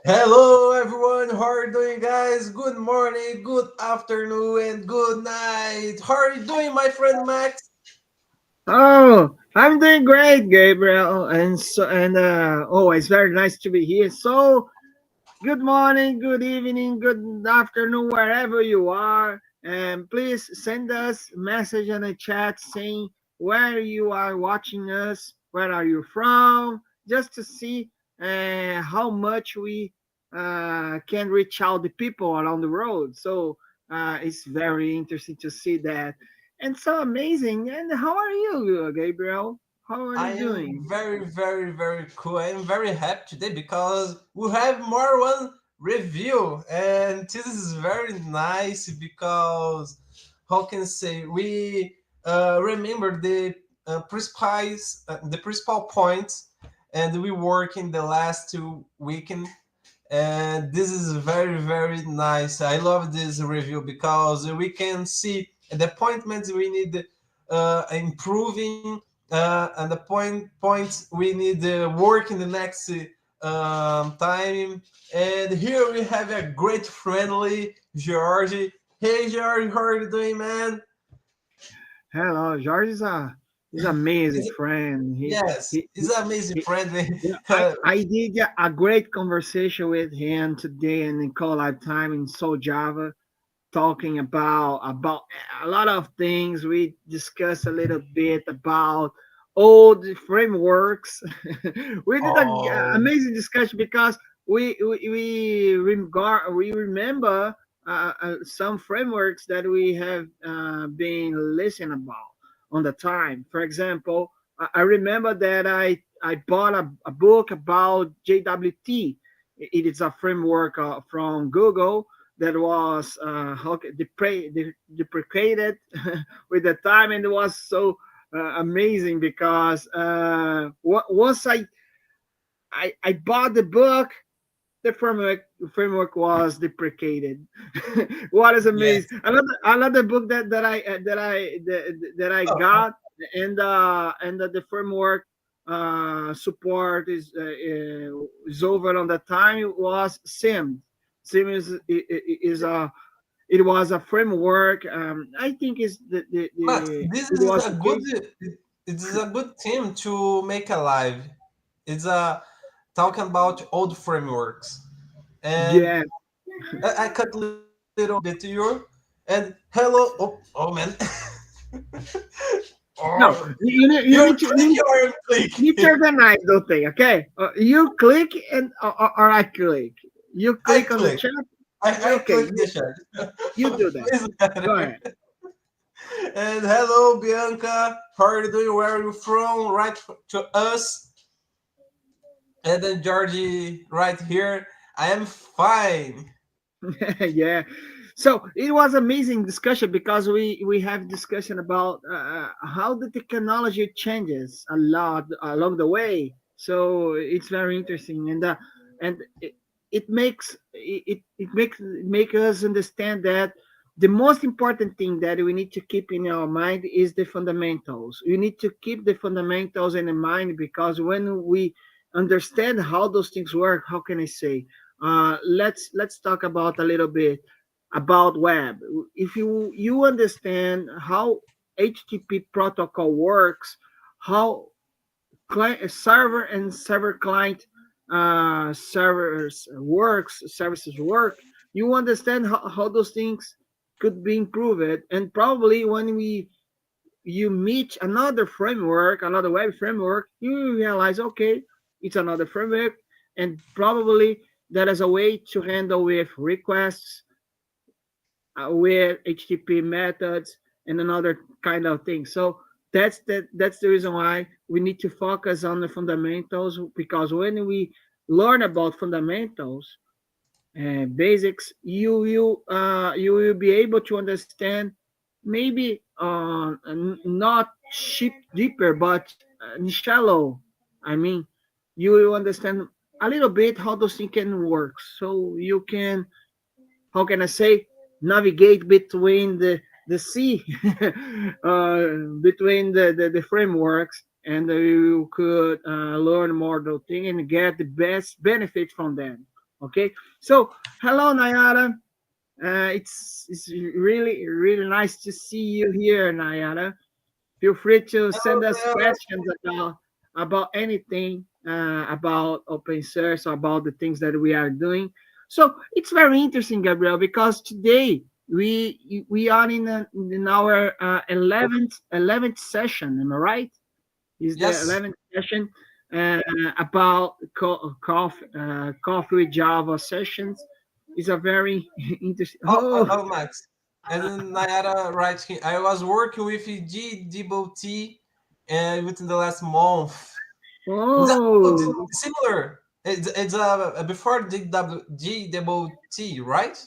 Hello, everyone. How are you doing, guys? Good morning, good afternoon, and good night. How are you doing, my friend Max? Oh, I'm doing great, Gabriel, it's very nice to be here. So, good morning, good evening, good afternoon, wherever you are, and please send us a message in the chat saying where you are watching us, where are you from, just to see how much we can reach out the people around the world. So, it's very interesting to see that and so amazing. And how are you, Gabriel? How are I you am doing? very, very, very cool. I am very happy today because we have more one review, and this is very nice because how can I say we remember the principal points, and we work in the last 2 weekend, and this is very very nice. I love this review because we can see the appointments we need improving, and the points we need work in the next time. And here we have a great friendly George. Hey George, how are you doing, man? Hello, George is amazing He's, friend. yes, He, he's an amazing he friend. yeah, I did a great conversation with him today in the call live time in Soul Java, talking about a lot of things. We discussed a little bit about all the frameworks. We did an Oh, amazing discussion because we remember some frameworks that we have been listening about on the time. For example, I remember that I bought a book about JWT. It is a framework from Google that was deprecated with the time, and it was so amazing because once I bought the book, the framework was deprecated. What is yes. amazing! Another book that I Oh, got, and the framework support is over on the time. It was Sim. Sim is a it was a framework. I think is Max, the this it is was a the good case. it is a good team to make a live. It's a talking about old frameworks. And Yeah. I cut a little bit to you. And hello, oh man. No, Oh, you you're need to click or click. need to organize those things. Okay, you click and or I click. You I click on the click. chat. I Okay, click the shirt. you do that. Please, Go ahead. and hello, Bianca. How are you doing? Where are you from? Right to us. And then Georgie right here. I am fine. Yeah. So it was amazing discussion because we have discussion about how the technology changes a lot along the way. So it's very interesting, and it makes make us understand that the most important thing that we need to keep in our mind is the fundamentals. We need to keep the fundamentals in mind because when we understand how those things work, how can I say? Let's talk about a little bit about web. If you understand how HTTP protocol works, how server and server client services work, you understand how those things could be improved. And probably when you meet another framework, another web framework, you realize, okay, it's another framework, and probably there is a way to handle with requests, with HTTP methods, and another kind of thing. So that's the reason why we need to focus on the fundamentals, because when we learn about fundamentals and basics, you will be able to understand maybe not deeper, but shallow. I mean, you will understand a little bit how those things can work, so you can, how can I say, navigate between the sea, between the frameworks, and you could learn more those things and get the best benefit from them. Okay, so hello Nayara. It's really nice to see you here, Nayara. Feel free to send us Hello. questions about anything about open source, about the things that we are doing. So it's very interesting, Gabriel, because today we are in our 11th session. Am I right? Is the Yes. 11th session uh, about coffee with Java sessions. It's a very interesting. Oh, Max. And then Nayara writes here, I was working with GDBT within the last month. oh, Similar. It's before GWT, right?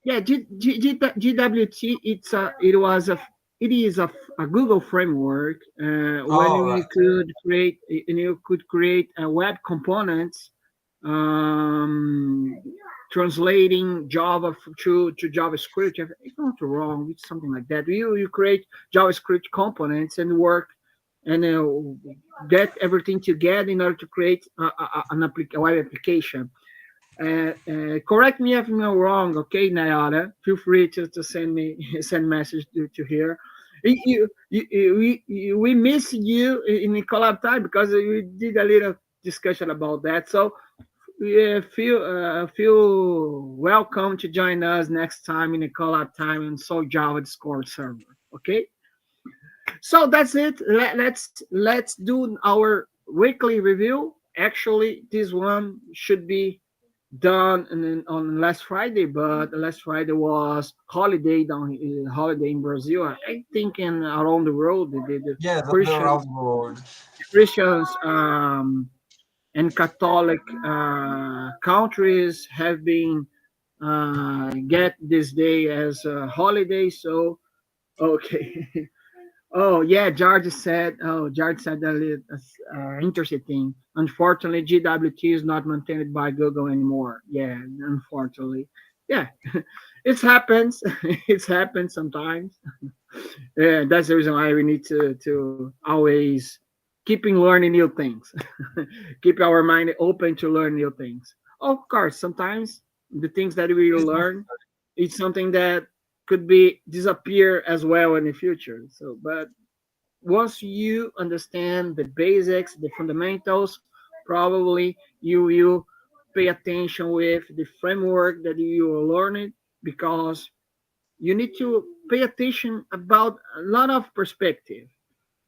yeah, GWT. It is a Google framework when All we right. could create and you could create a web components, um, translating Java to JavaScript. If I'm not wrong, it's something like that. You create JavaScript components and work and get everything together in order to create a web application. Correct me if I'm wrong, okay, Nayara. Feel free to send me send message to here. We miss you in the collab time because we did a little discussion about that. So feel welcome to join us next time in the collab time in Soul Java Discord server. Okay, so that's it. Let's do our weekly review. Actually, this one should be done on last Friday, but last Friday was holiday in Brazil. I think in around the world the Yes, around Christians the world. Christians and Catholic countries have been get this day as a holiday. So okay. Oh yeah, George said. Oh, George said that it's interesting thing. Unfortunately, GWT is not maintained by Google anymore. Yeah, unfortunately. Yeah, it happens. It happens sometimes. Yeah, that's the reason why we need to always keeping learning new things. Keep our mind open to learn new things. Of course, sometimes the things that we will It's learn, it's something that could be disappear as well in the future. So, but once you understand the basics, the fundamentals, probably you will pay attention with the framework that you are learning because you need to pay attention about a lot of perspective.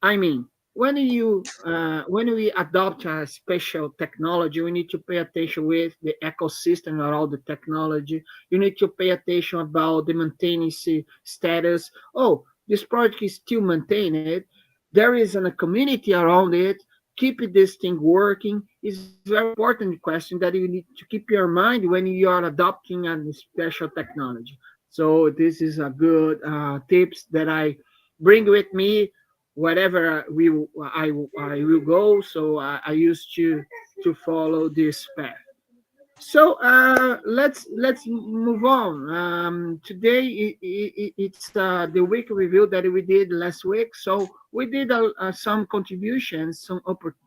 I mean, when we adopt a special technology, we need to pay attention with the ecosystem around the technology. You need to pay attention about the maintenance status. Oh, this project is still maintained. There is a community around it. Keep this thing working is very important question that you need to keep your mind when you are adopting a special technology. So this is a good tips that I bring with me whatever I will go. So I used to follow this path. So let's move on. Today it's the week review that we did last week. So we did some contributions, some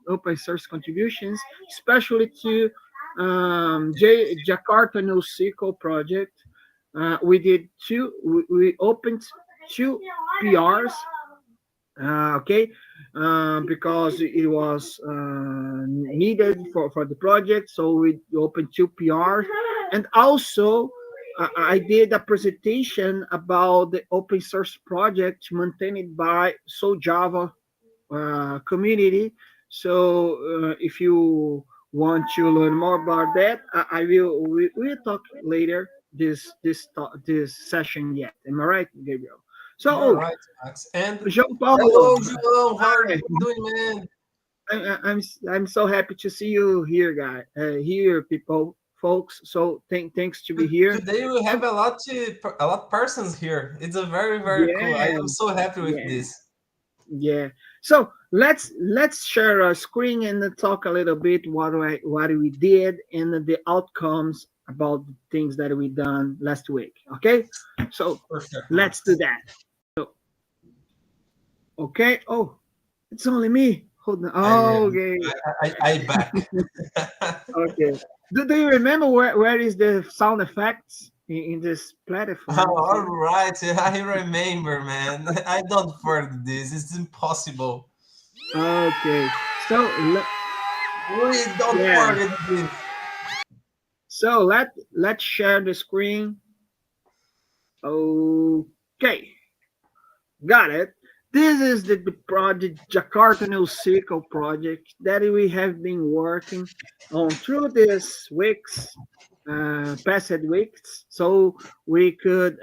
open source contributions, especially to Jakarta NoSQL project. We did we opened two PRs, okay, because it was needed for the project. So we opened two PRs, and also I did a presentation about the open source project maintained by So Java community. So if you want to learn more about that, I will we'll talk later this session yet. Am I right, Gabriel? So, You're right, Max. And João Paulo, hello, João. How are hi. you doing, man? I'm so happy to see you here, guy. Here, people, folks. So thanks to be here. Today we So have a lot persons here. It's a very cool. I yeah, am so happy with yeah, this. yeah. So let's share our screen and talk a little bit what we did and the outcomes about the things that we done last week. Okay, so Perfect, let's do Max. that. So okay. Oh, it's only me. Hold on. I Oh, remember. okay. I back. Okay. Do you remember where is the sound effects in this platform? All So right, I remember, man. I don't forget this. It's impossible. okay. So We don't yeah. forget this. So let's share the screen. Okay, got it. This is the project Jakarta NoSQL project that we have been working on through this weeks, past weeks, so we could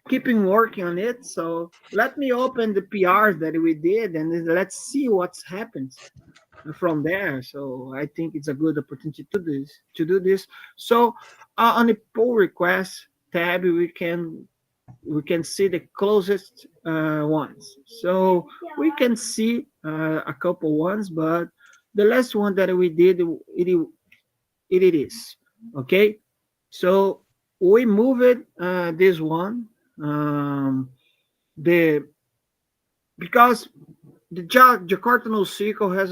keeping working on it. So let me open the PRs that we did and then let's see what's happened from there. So I think it's a good opportunity to do this. So on the pull request tab, we can see the closest ones. So we can see a couple ones, but the last one that we did, it is okay. So we moved this one. The because the Jakarta NoSQL has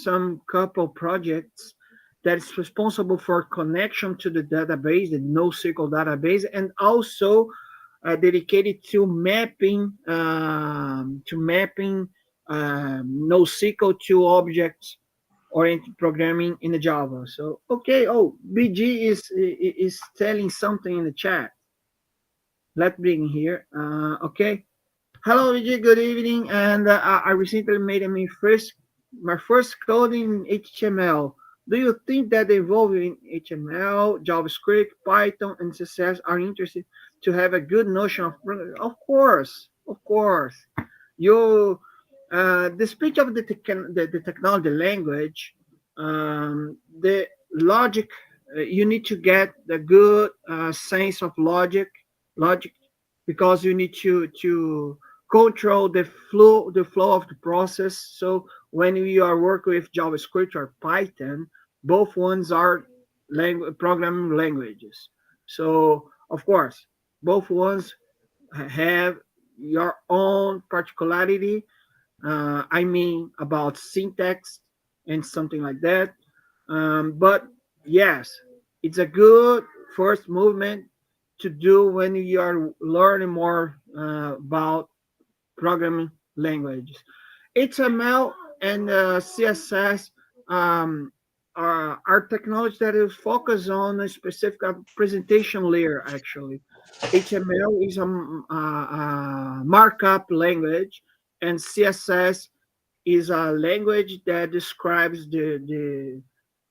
some couple projects that is responsible for connection to the database, the NoSQL database, and also dedicated to mapping NoSQL to objects oriented programming in the Java. So okay, oh BG is telling something in the chat. Let's bring here. Okay. Hello, Vijay. Good evening. And I recently made my first code in HTML. Do you think that evolving HTML, JavaScript, Python, and CSS are interested to have a good notion of programming? Of course. You, the speech of the technology language, the logic. You need to get the good sense of logic, because you need to control the flow of the process. So when you are working with JavaScript or Python, both ones are programming languages. So of course, both ones have your own particularity. I mean about syntax and something like that. But yes, it's a good first movement to do when you are learning more about programming languages. HTML and CSS are technology that is focused on a specific presentation layer. Actually, HTML is a markup language, and CSS is a language that describes the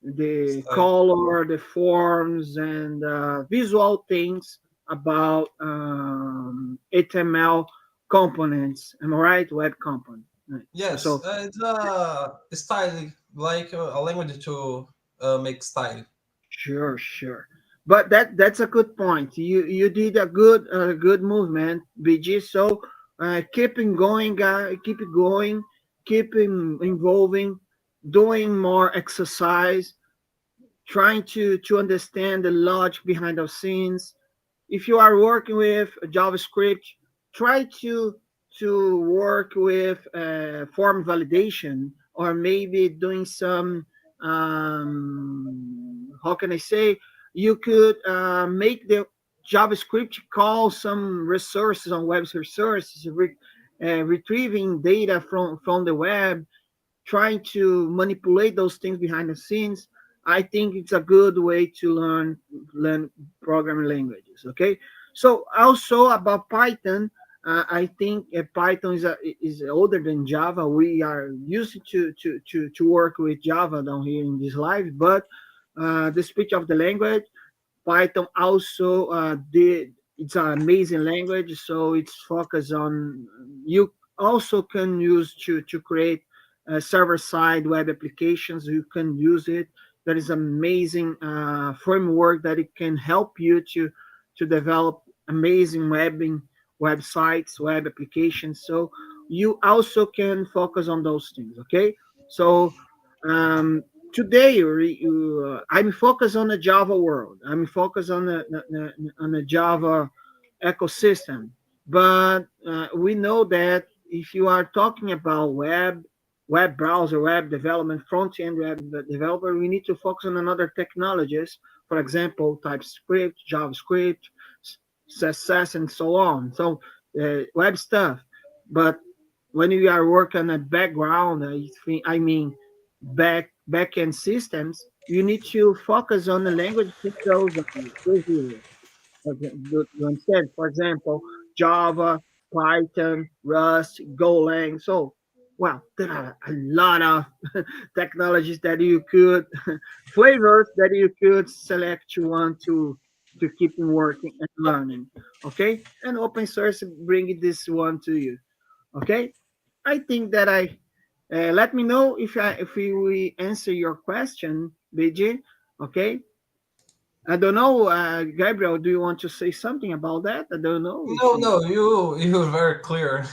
Sorry. color, the forms, and visual things about HTML components. Am I right? Web component. Right. Yes, So it's a style, like a language to make style. sure. But that's a good point. You did a good movement, BG. So keeping going, guys. Keep it going. Keep involving, doing more exercise, trying to understand the logic behind the scenes. If you are working with JavaScript, try to work with form validation, or maybe doing some how can I say, you could make the JavaScript call some resources on web resources, retrieving data from the web, trying to manipulate those things behind the scenes. I think it's a good way to learn programming languages. Okay, so also about Python, I think Python is older than Java. We are used to work with Java down here in this live, but the speech of the language, Python also did. It's an amazing language, so it's focused on. You also can use to create server-side web applications. You can use it. That is amazing framework that it can help you to develop amazing websites, web applications. So you also can focus on those things. Okay, so um, today I'm focused on the Java world. I'm focused on the Java ecosystem. But we know that if you are talking about web, web browser, web development, front-end web developer, we need to focus on another technologies. For example, TypeScript, JavaScript, CSS, and so on. So web stuff. But when you are working on a background, I mean backend systems, you need to focus on the language that those easier. You understand? For example, Java, Python, Rust, Golang. So, well, there are a lot of technologies that you could, flavors that you could select you want to keep working and learning. Okay, and open source bring this one to you. Okay, I think that I let me know if we answer your question, BJ. Okay, I don't know, Gabriel. Do you want to say something about that? I don't know if No, you. no, you were very clear.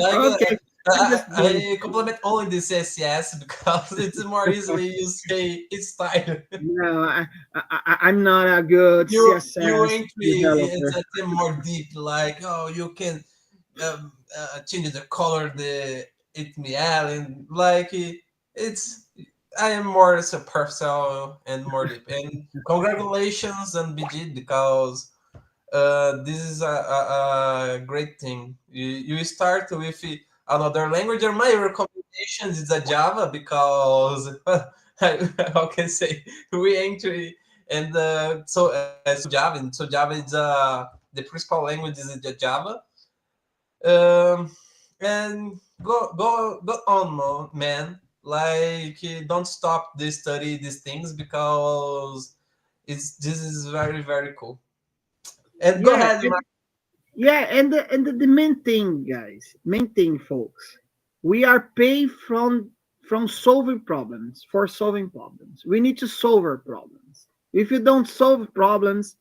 Like Okay, I'm just doing. I compliment only the CSS because it's more easily you say it's style. No, I'm not a good You CSS entry it's developer. a thing more deep, like oh you can change the color the HTML and like it's I am more superficial and more deep. And congratulations on BG because this is a great thing. You start with another language, and my recommendations is a Java because how can I say we entry and so Java and so Java is the principal language is the Java. Um, and go on, man. Like don't stop the study these things because it's this is very very cool. And go Yeah, ahead, yeah, and the main thing, guys, main thing, folks, we are paid from solving problems for solving problems. We need to solve our problems. If you don't solve problems,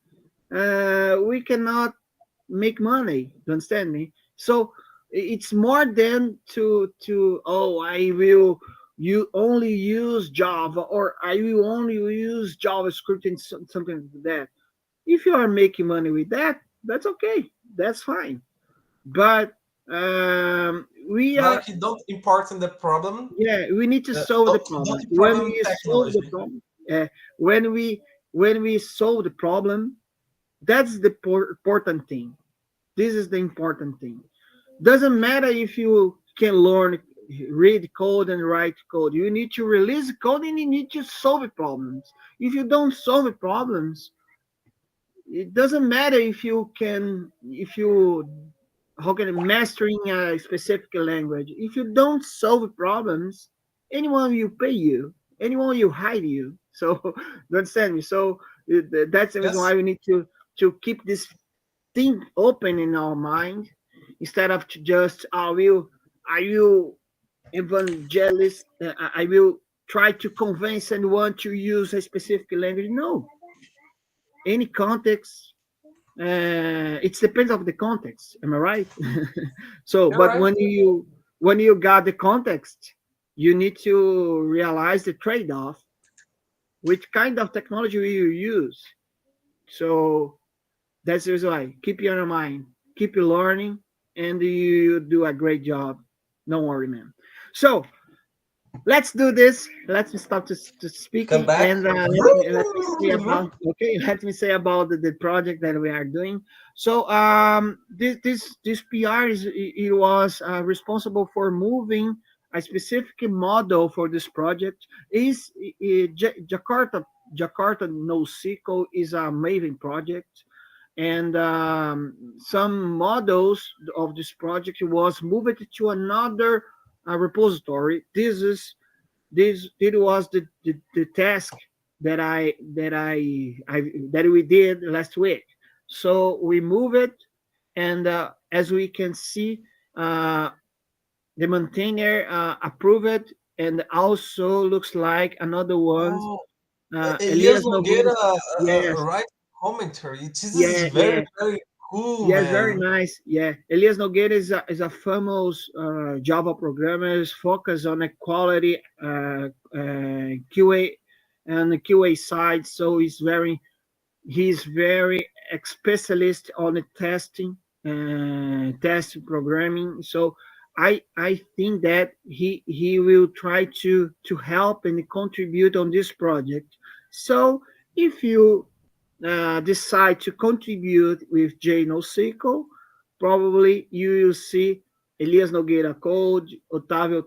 we cannot make money. You understand me? So it's more than to oh I will you only use Java or I will only use JavaScript and something like that. If you are making money with that, that's okay. That's fine. But we are like you don't import in the problem. yeah we need to solve the Don't problem. When problem we solve the technology. problem, uh, when we when we solve the problem, that's the important thing. This is the important thing. Doesn't matter if you can learn, read code and write code. You need to release code and you need to solve the problems. If you don't solve the problems, it doesn't matter if you how can mastering a specific language. If you don't solve problems, anyone will pay you, anyone will hire you. So you understand me. So that's the reason why Yes, we need to keep this thing open in our mind instead of to just I will evangelist I will try to convince anyone to use a specific language. No, any context, it depends of the context, am I right? So you're but right. when you got the context, you need to realize the trade-off, which kind of technology will you use. So that's the reason why keep your mind, keep you learning, and you do a great job. Don't worry, man. So let's do this. Let me stop to Come speaking back. and let me say about okay. Let me say about the project that we are doing. So this PR is it was responsible for moving a specific model for this project. Is Jakarta NoSQL is a Maven project, and some models of this project was moved to another repository. This was the task that we did last week. So we move it, and as we can see, uh, the maintainer approved it, and also looks like another one. Oh, Elias Elias Nogueira, Nogueira yes, right commentary. This is yeah, very yeah. very cool, Yes, very man. nice. Yeah, Elias Nogueira is a famous Java programmer. Focused on a quality QA and the QA side. So he's very specialist on the testing, test programming. So I think that he will try to help and contribute on this project. So if you decide to contribute with JNoSQL, probably you will see Elias Nogueira code, Otávio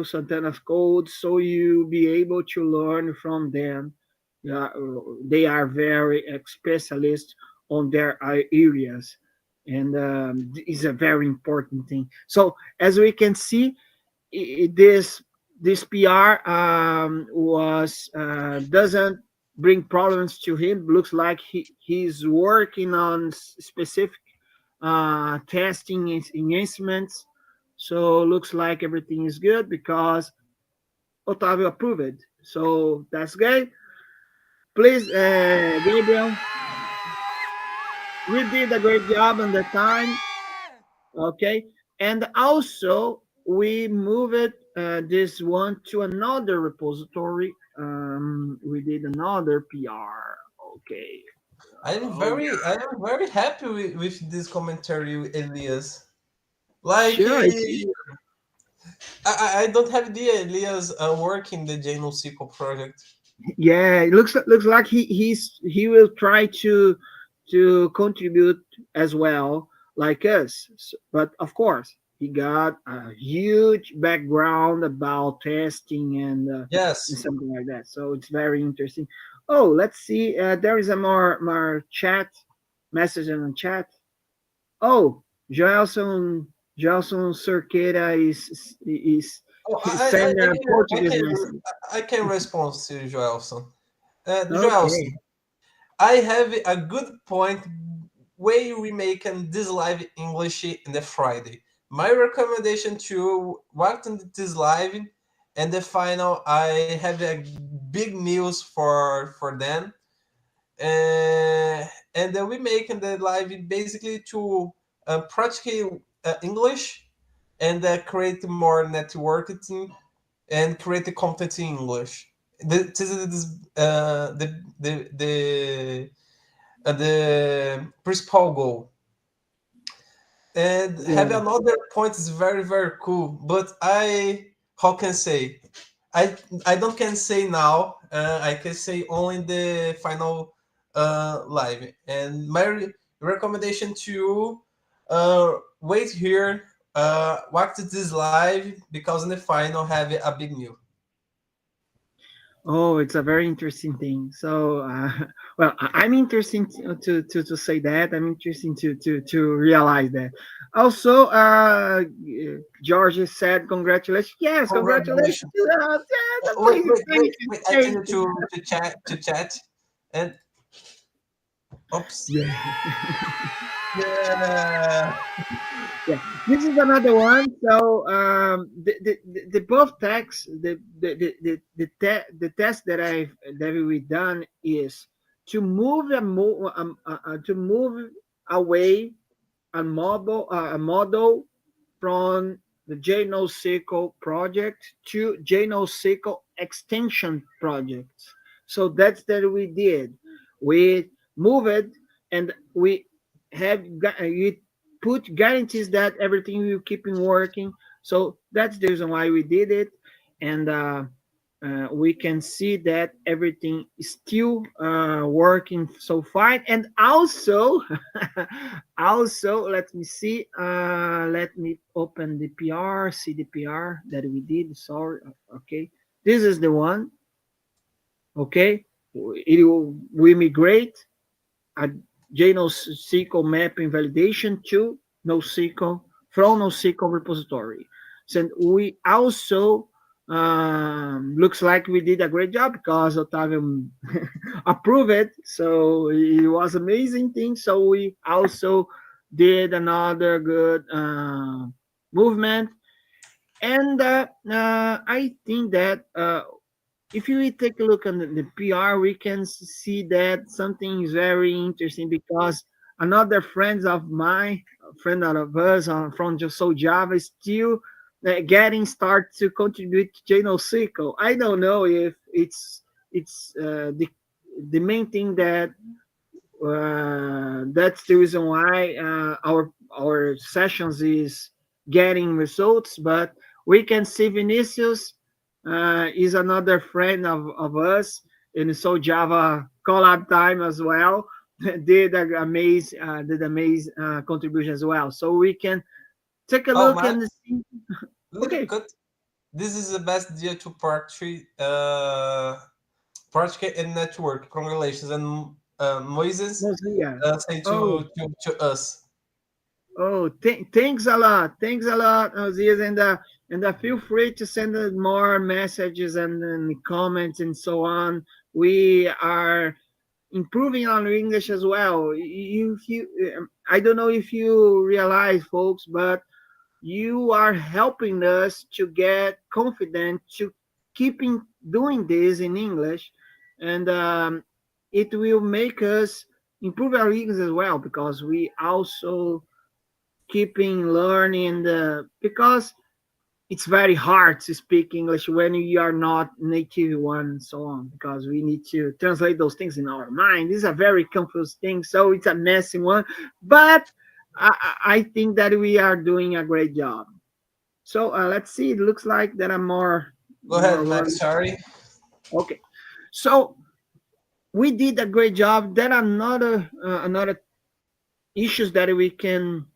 Santana's code, so you'll be able to learn from them. Yeah, they are very specialists on their areas, and is a very important thing. So as we can see, this PR was doesn't bring problems to him. Looks like he's working on specific testing instruments. So looks like everything is good because Otavio approved it. So that's great. Please, Gabriel, you did a great job on the time. Okay, and also we moved this one to another repository. We did another PR. Okay. Oh I am very happy with this commentary, Elias. Like, sure. I don't have idea Elias working the JNoSQL project. Yeah, it looks like he will try to contribute as well like us. But of course, he got a huge background about testing and Yes. something like that. So it's very interesting. Oh, let's see. There is a more chat message in the chat. Oh, Joelson Cerqueira Oh, is sending a Portuguese message. I can respond to Joelson. Joelson, Okay. I have a good point way we make this live English in the Friday. My recommendation to work on this live and the final I have a big news for them. And then we make in the live basically to practice English and create more networking and create the content in English. This is the principal goal. And have Yeah. another point is very very cool. But I how can say I don't can say now. I can say only in the final live. And my recommendation to you wait here. Watch this live because in the final have a big news. Oh, it's a very interesting thing. So, well, I'm interested to say that. I'm interested to realize that. Also, George said, "Congratulations!" Yes, congratulations! Congratulations. Yes, Wait. I thank need you. to chat. And oops. Yeah. Yeah. Yeah, this is another one. So the both texts, the test that we done is to move to move away a model from the JNoSQL project to JNoSQL extension projects. So that's that we did. We moved and we put guarantees that everything will keep working. So that's the reason why we did it, and we can see that everything is still working so fine. And also, also let me see. Let me open the PR, see the PR that we did. Sorry, okay, this is the one. Okay, it will migrate a JNoSQL mapping validation to NoSQL from NoSQL repository. So we also looks like we did a great job because Otavio approved it. So it was amazing thing. So we also did another good movement. And I think that if you take a look at the PR, we can see that something is very interesting because another friend of mine, a friend of us from So Java, is still getting started to contribute to JNoSQL. I don't know if it's the main thing that that's the reason why our sessions is getting results, but we can see Vinicius is another friend of us in So Java collab time as well. Did amaze contribution as well. So we can take a Oh look man, and see. little Okay, cut. This is the best day to party, project and network. Congratulations, and Moises mostly yeah. say Oh, to us. oh, thanks a lot. Thanks a lot, Aziz. And feel free to send us more messages and comments and so on. We are improving our English as well. I don't know if you realize, folks, but you are helping us to get confident to keeping doing this in English, and it will make us improve our English as well because we also keeping learning because it's very hard to speak English when you are not native one and so on because we need to translate those things in our mind. This is a very confused thing, so it's a messy one, but I think that we are doing a great job. So let's see. It looks like there are Go ahead, more Max. words. Sorry. Okay, so we did a great job. There are another issues that we can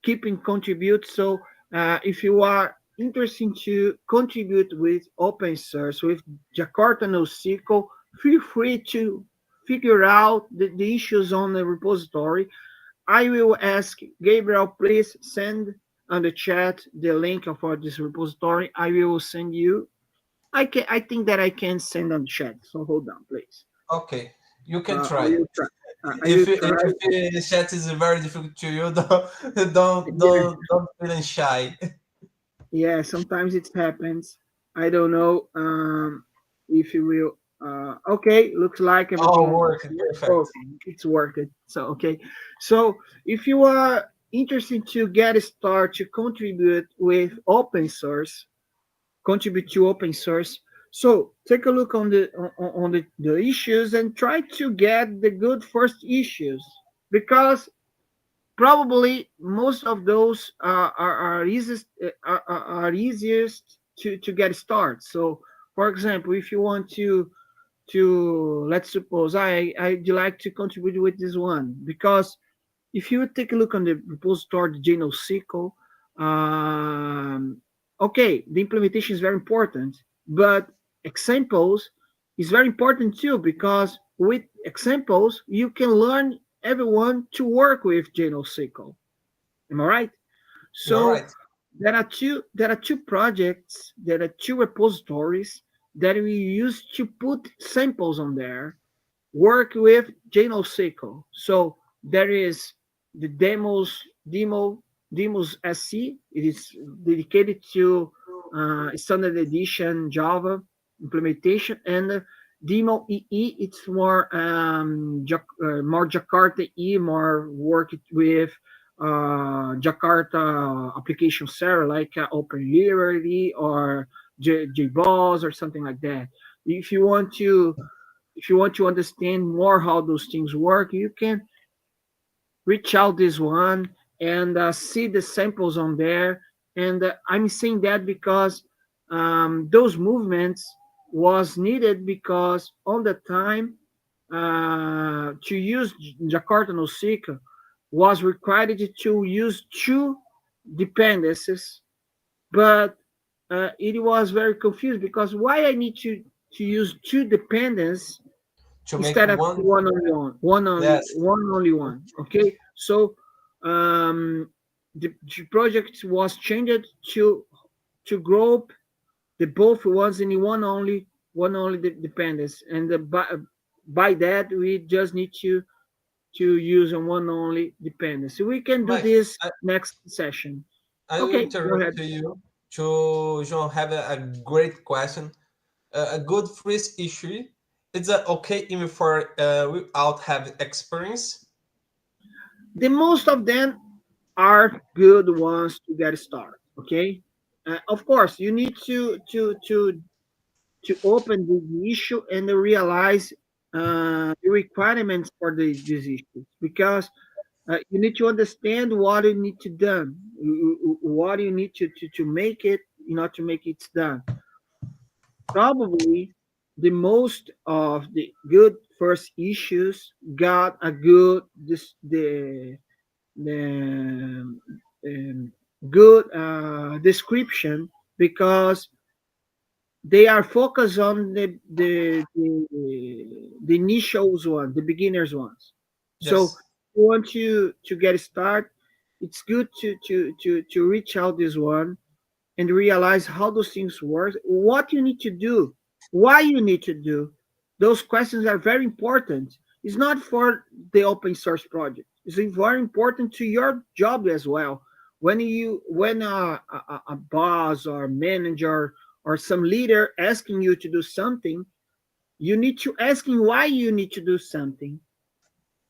keep and contribute. So if you are interested to contribute with open source with Jakarta NoSQL, feel free to figure out the issues on the repository. I will ask Gabriel, please send on the chat the link for this repository. I will send you. I think that I can send on the chat. So hold on, please. Okay, you can I try. will try. I will try. If the chat is very difficult to you, Yeah, don't feel shy. yeah. Sometimes it happens. I don't know if you will. Okay, looks like Oh, everything. work perfect. Okay, it's working. So okay, so if you are interested to get started to contribute with open source, contribute to open source. So take a look on the issues and try to get the good first issues because probably most of those are easiest to get started. So for example, if you want to let's suppose I'd like to contribute with this one because if you take a look on the repository, the JNoSQL, okay, the implementation is very important, but examples is very important too because with examples you can learn everyone to work with JNoSQL. Am I right? You're So right. there are two projects, there are two repositories that we use to put samples on there work with JNoSQL. So there is the demos SC. It is dedicated to standard edition Java implementation, and demo EE. It's more Jakarta E, more work with Jakarta application server like Open Library or JBoss or something like that. If you want to if you want to understand more how those things work, you can reach out this one and see the samples on there. And I'm saying that because those movements was needed because on the time to use Jakarta NoSQL was required to use two dependencies, but it was very confused because why I need to use two dependencies To make instead of one, yes. one only one. Okay, so the project was changed to group the both ones in one only dependence, and by that we just need to use a one only dependence. We can do Mike, this next session. I will Okay, go interrupt ahead. to you to João have a great question. A good first issue. It's a okay even for without have experience. The most of them are good ones to get started. Okay, of course you need to open the issue and realize the requirements for these issues because You need to understand what you need to done, what you need to make it, not to make it done. Probably the most of the good first issues got a good the good description because they are focused on the initials one, the beginners ones. So Yes. you want to get started, it's good to reach out this one and realize how those things work, what you need to do, why you need to do. Those questions are very important. It's not for the open source project. It's very important to your job as well. When a boss or manager or some leader asking you to do something, you need to ask him why you need to do something.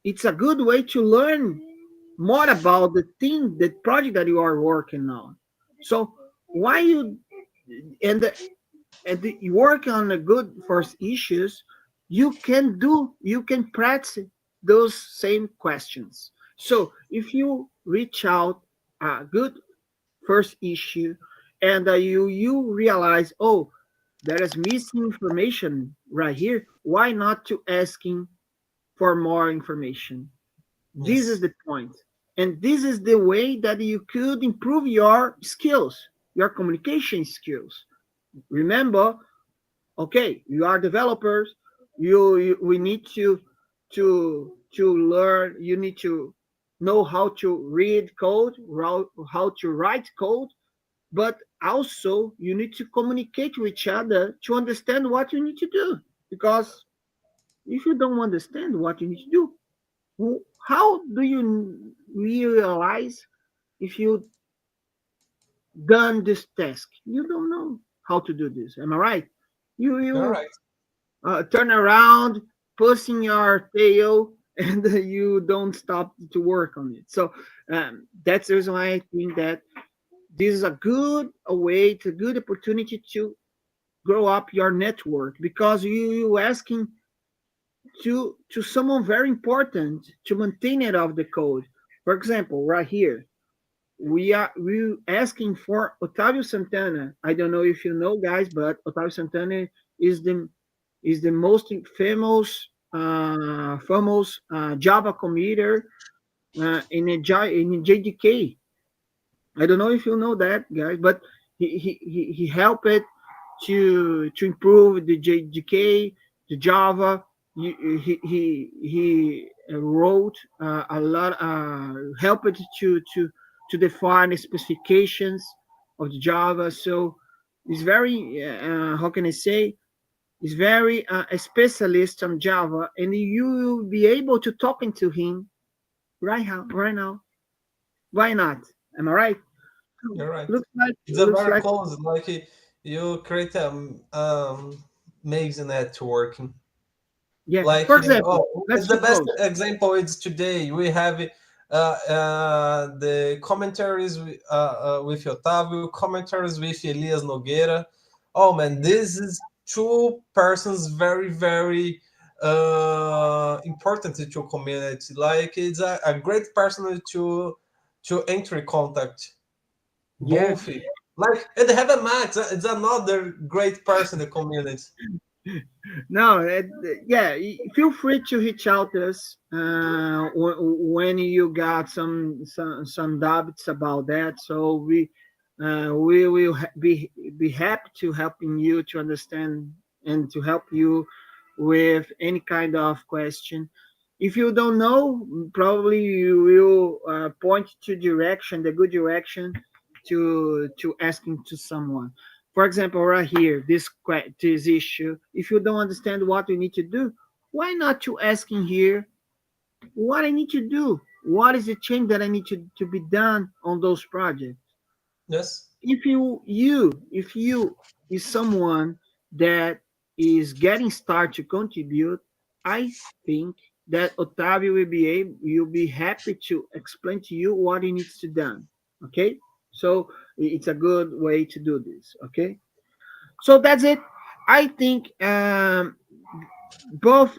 It's a good way to learn more about the thing, the project that you are working on. So why you and you work on the good first issues, you can practice those same questions. So if you reach out a good first issue and you realize, oh, there is missing information right here, why not to asking for more information? This is Yes. the point. And this is the way that you could improve your skills, your communication skills. Remember, okay, you are developers, we need to learn, you need to know how to read code, how to write code, but also you need to communicate with each other to understand what you need to do. Because if you don't understand what you need to do, how do you realize if you done this task? You don't know how to do this. Am I right? You're You right. turn around, pushing your tail, and you don't stop to work on it. So that's the reason why I think that this is a good a way, it's a good opportunity to grow up your network because you asking to someone very important to maintain it of the code. For example, right here, we asking for Otávio Santana. I don't know if you know, guys, but Otávio Santana is the most famous Java committer in JDK. I don't know if you know that, guys, but he helped to improve the JDK, the Java. He wrote a lot, helped to define the specifications of the Java. So it's very, how can I say, is very a specialist on Java, and you will be able to talking to him right now. Why not? Am I right? You're right. It's a Looks very like close, like you create a amazing networking. yeah. Like For example, let's it's the best suppose example is today we have the commentaries with Otávio, commentaries with Elias Nogueira. Oh man, this is two persons very important to community. Like it's a great person to enter contact. yeah. Both like and have a Max. It's another great person in the community. No, yeah. Feel free to reach out to us when you got some doubts about that. So we will be happy to helping you to understand and to help you with any kind of question. If you don't know, probably you will point to direction, the good direction to asking to someone. For example, right here, this issue. If you don't understand what you need to do, why not to asking here what I need to do? What is the change that I need to be done on those projects? Yes. If you is someone that is getting started to contribute, I think that Otavio will be happy to explain to you what he needs to done. Okay, so it's a good way to do this. Okay, so that's it. I think both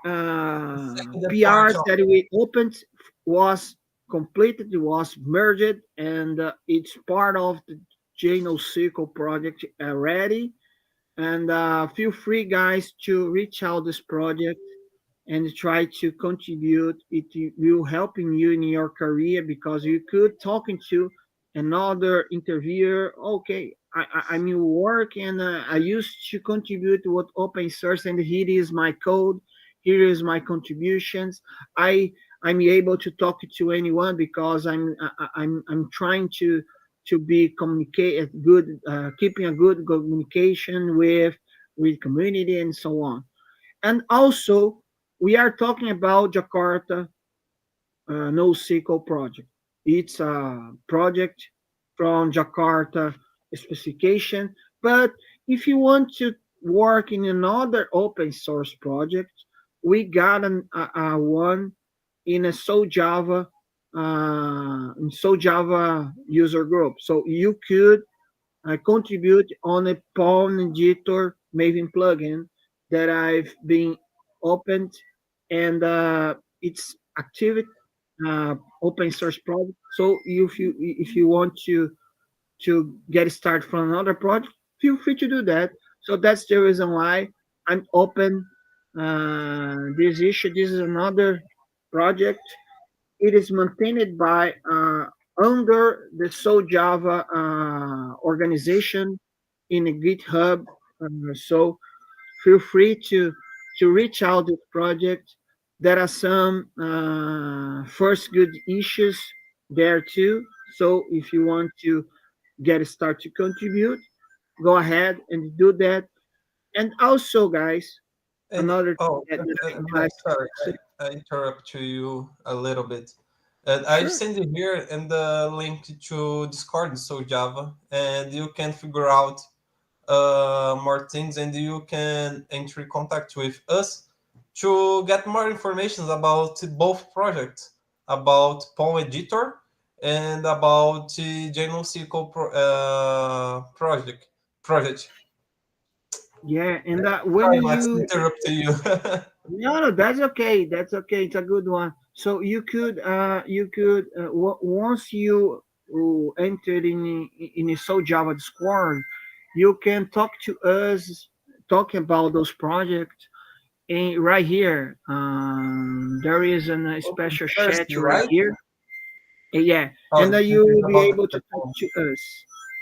Second part PRs of that we opened was completed, it was merged, and it's part of the JNoSQL project already. And feel free, guys, to reach out this project and try to contribute. It will helping you in your career because you could talking to another interviewer. Okay, I'm in work and I used to contribute with open source, and here is my code. Here is my contributions. I I'm able to talk to anyone because I'm trying to be communicate good, keeping a good communication with community and so on. And also, we are talking about Jakarta NoSQL project. It's a project from Jakarta specification. But if you want to work in another open source project, we got a one in a So Java user group. So you could contribute on a Pawn editor Maven plugin that I've been opened, and it's active open source project. So if you want to get started from another project, feel free to do that. So that's the reason why I'm open this issue. This is another project. It is maintained by under the So Java organization in a GitHub. So feel free to reach out to the project. There are some first good issues there too. So if you want to get started to contribute, go ahead and do that. And also, guys, And another oh, thing that I would like no, to sorry, say. I interrupt you a little bit. And I Sure. send you here in the link to Discord, so Java, and you can figure out more things, and you can enter contact with us to get more information about both projects, about Pom Editor and about the JNoSQL project. Yeah, and when Sorry, Max, you interrupt you. no, no, that's okay. That's okay. It's a good one. So once you entered in a So Java Discord, you can talk to us, talk about those projects. And right here, there is a Okay, special chat Thursday, right right? here. Yeah, Oh, and this you is will be about able to the talk phone. to us.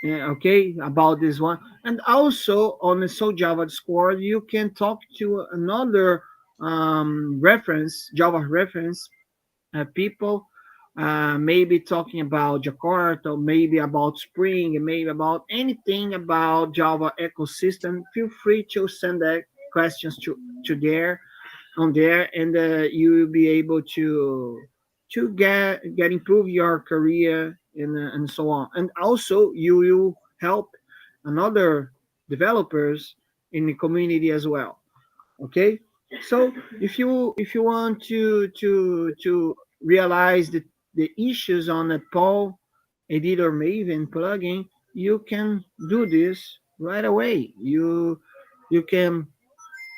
Okay, about this one, and also on the So Java Discord, you can talk to another reference, Java reference people, maybe talking about Jakarta, maybe about Spring, maybe about anything about Java ecosystem. Feel free to send that questions to there on there, and you will be able to get improve your career and so on. And also, you will help another developers in the community as well. Okay, so if you want to realize the issues on a Paul Editor Maven plugin, you can do this right away. You can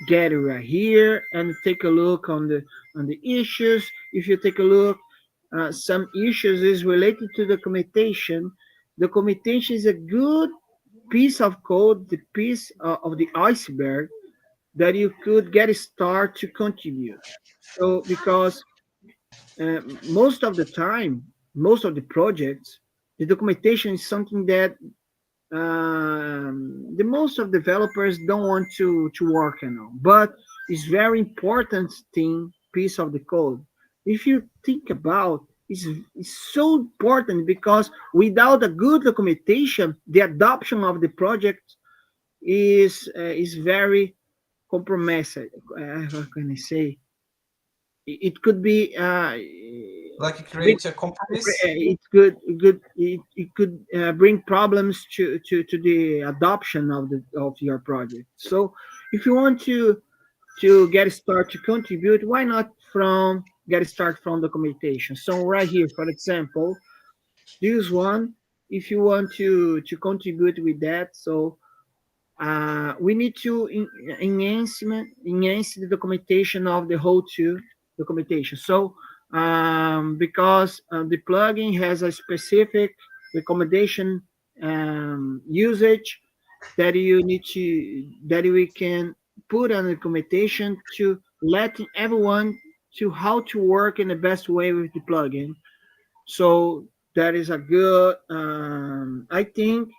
get it right here and take a look on the issues. If you take a look, some issues is related to documentation. Documentation is a good piece of code, the piece of the iceberg that you could get a start to contribute. So because most of the time, most of the projects, the documentation is something that the most of developers don't want to work on, but it's very important thing piece of the code. If you think about, it's so important because without a good documentation, the adoption of the project is very compromised. How can I say? It could be Like create a compromise. it could bring problems to the adoption of your project. So if you want to get started to contribute, why not from get started from documentation? So right here, for example, this one, if you want to contribute with that, so we need to enhance the documentation of the whole two documentation. So because the plugin has a specific recommendation usage that you need to that we can put on the recommendation to letting everyone to how to work in the best way with the plugin. So that is a good. I think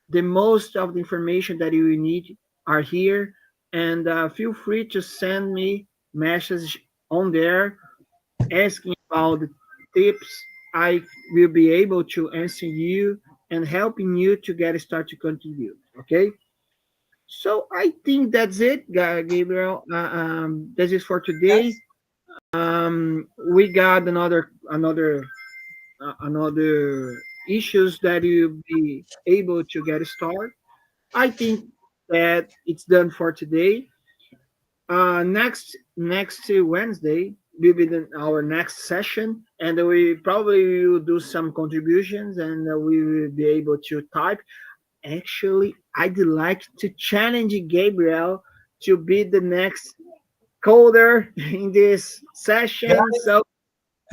the most of the information that you need are here, and feel free to send me message on there asking about the tips. I will be able to answer you and helping you to get started to contribute. Okay. So I think that's it, Gabriel. That's it for today. Yes. We got another issues that you'll be able to get started. I think that it's done for today. Next Wednesday will be our next session, and we probably will do some contributions, and we will be able to type. Actually, I'd like to challenge Gabriel to be the next coder in this session. Guys, So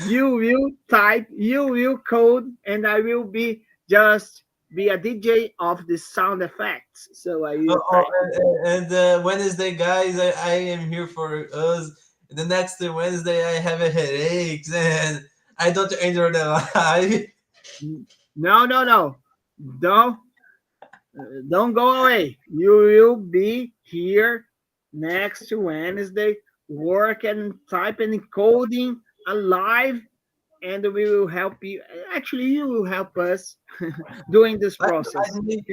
you will type, you will code, and I will be just be a DJ of the sound effects. So I will type. Wednesday, guys, I am here for us. The next Wednesday, I have a headache and I don't enjoy the live. No, no, no. Don't don't go away. You will be here next Wednesday, working, typing, coding alive, and we will help you. Actually, you will help us doing this I can process. hide me.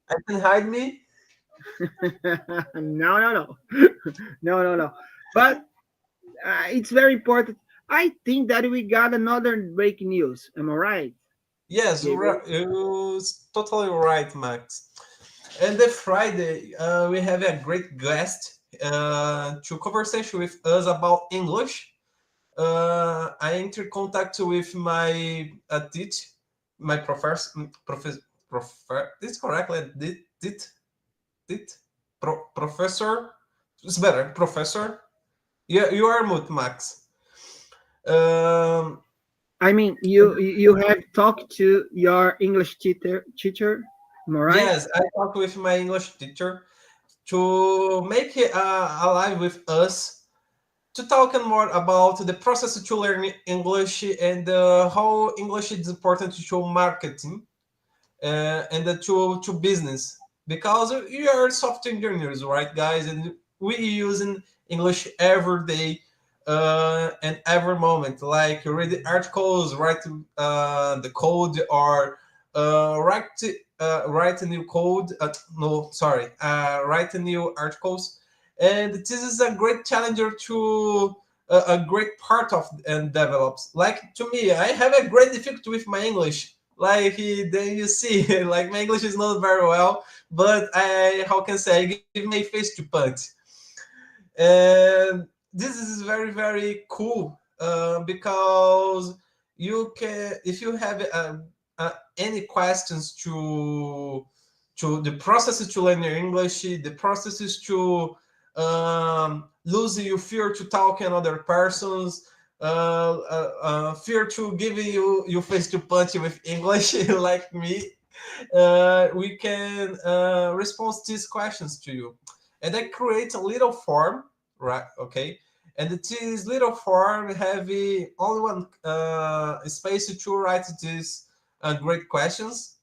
I can hide me. No, no, no, no, no, no. But it's very important. I think that we got another breaking news. Am I right, Yes, Gabriel? you're totally right, Max. And the Friday, we have a great guest to conversation with us about English. I enter contact with my teach, my professor. This correctly? Did professor? It's better, professor. Yeah, you are mute, Max. Um, I mean, you have talked to your English teacher, am I right? yes, I talked with my English teacher to make it alive with us to talk more about the process to learn English and how English is important to marketing and to business because we are software engineers, right, guys? And we using English every day and every moment, like read articles, write the code, or write a new code. No, sorry, write a new articles. And this is a great challenger to a great part of and develops. Like to me, I have a great difficulty with my English like then you see like my English is not very well, but I how can I say I give my face to punch. And this is very very cool because you can if you have any questions to the processes to learn your English, the processes to lose your fear to talk in other persons, fear to give you face to punch with English like me, we can respond to these questions to you. And I create a little form, right? Okay. And this little form have only one space to write these great questions.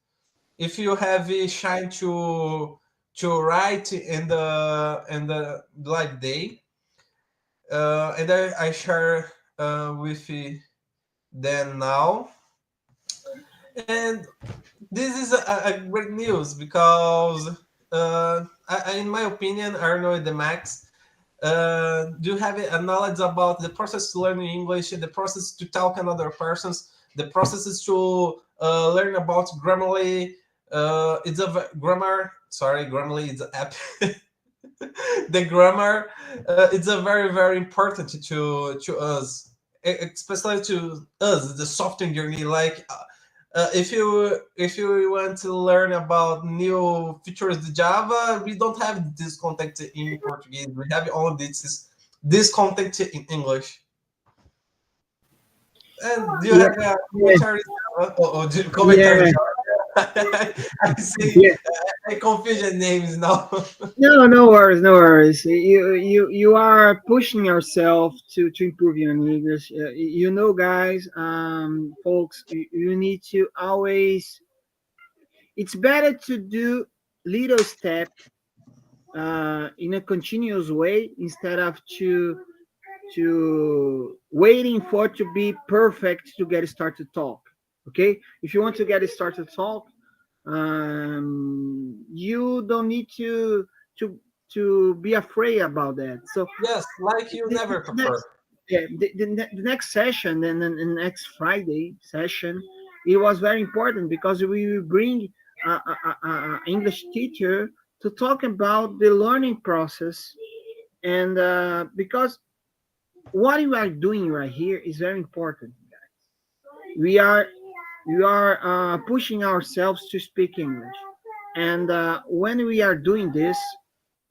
If you have a shine to write in the live day, and I share with them now. And this is a great news because, in my opinion, Arnold the Max do have a knowledge about the process to learning English, the process to talk to other persons, the processes to learn about Grammarly. It's a grammar. Sorry, Grammarly is an app. The grammar it's a very very important to us, especially to us, the software journey. Like if you want to learn about new features of Java, we don't have this content in Portuguese. We have only this content in English. And do you Yeah, have a yeah, commentary? Commentary. yeah, I see. yeah. I confuse the names now. No, no worries, no worries. You are pushing yourself to improve your English. You know, guys, folks, you need to always. It's better to do little step in a continuous way instead of to waiting for it to be perfect to get started to talk. Okay, if you want to get started to talk, you don't need to to be afraid about that. So Yes, like you the never next, prefer. yeah, the next session and then the next Friday session, it was very important because we will bring a English teacher to talk about the learning process. And because what you are doing right here is very important. We are pushing ourselves to speak English, and when we are doing this,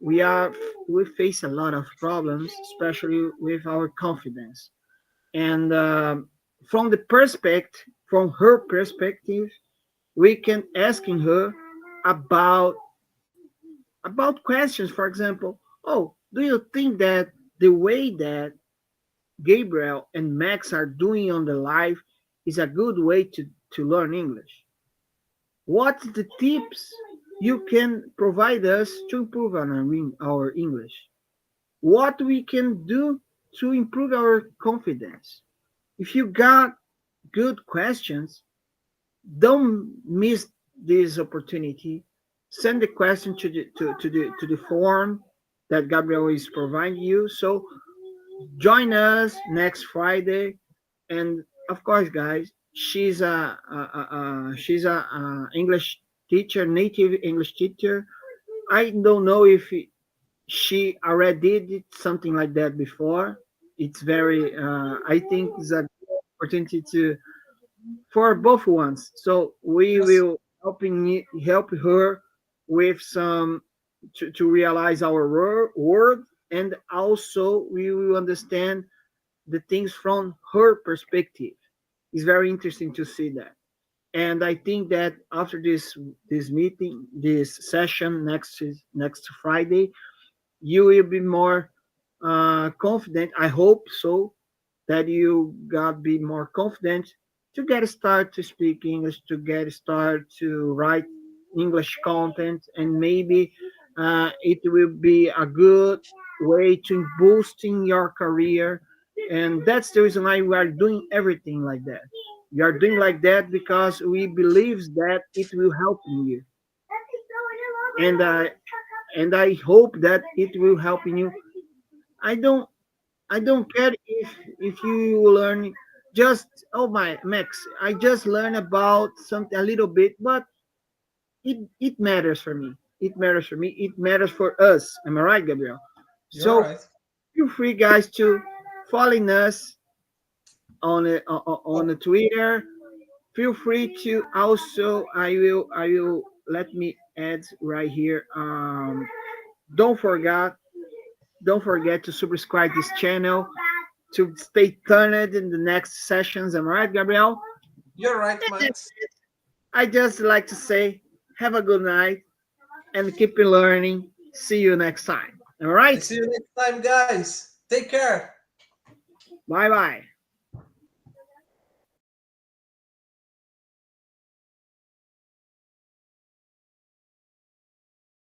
we are we face a lot of problems, especially with our confidence. And from the perspective, from her perspective, we can asking her about questions. For example, oh, do you think that the way that Gabriel and Max are doing on the live is a good way to learn English? What the tips you can provide us to improve on our English? What we can do to improve our confidence? If you got good questions, don't miss this opportunity. Send the question to the form that Gabriel is providing you. So join us next Friday, and of course, guys, she's a English teacher, native English teacher. I don't know if she already did something like that before. It's very, I think, it's a good opportunity to for both ones. So we Yes, will help her with some to realize our word, and also we will understand the things from her perspective. It's very interesting to see that. And I think that after this meeting, this session next Friday, you will be more confident. I hope so that you got be more confident to get started to speak English, to get started to write English content, and maybe it will be a good way to boosting your career. And that's the reason why we are doing everything like that. We are doing like that because we believe that it will help you, and I hope that it will help you. I don't I don't care if you learn just, oh my Max, I just learn about something a little bit, but it matters for me. It matters for me. It matters for us. Am I right, Gabriel? you're So right. feel free, guys, to following us on the Twitter. Feel free to also. I will let me add right here. Don't forget don't forget to subscribe this channel to stay tuned in the next sessions. Am I right, Gabriel? You're right, Max. I just like to say, have a good night and keep learning. See you next time. All I right. see you next time, guys. Take care. Bye bye.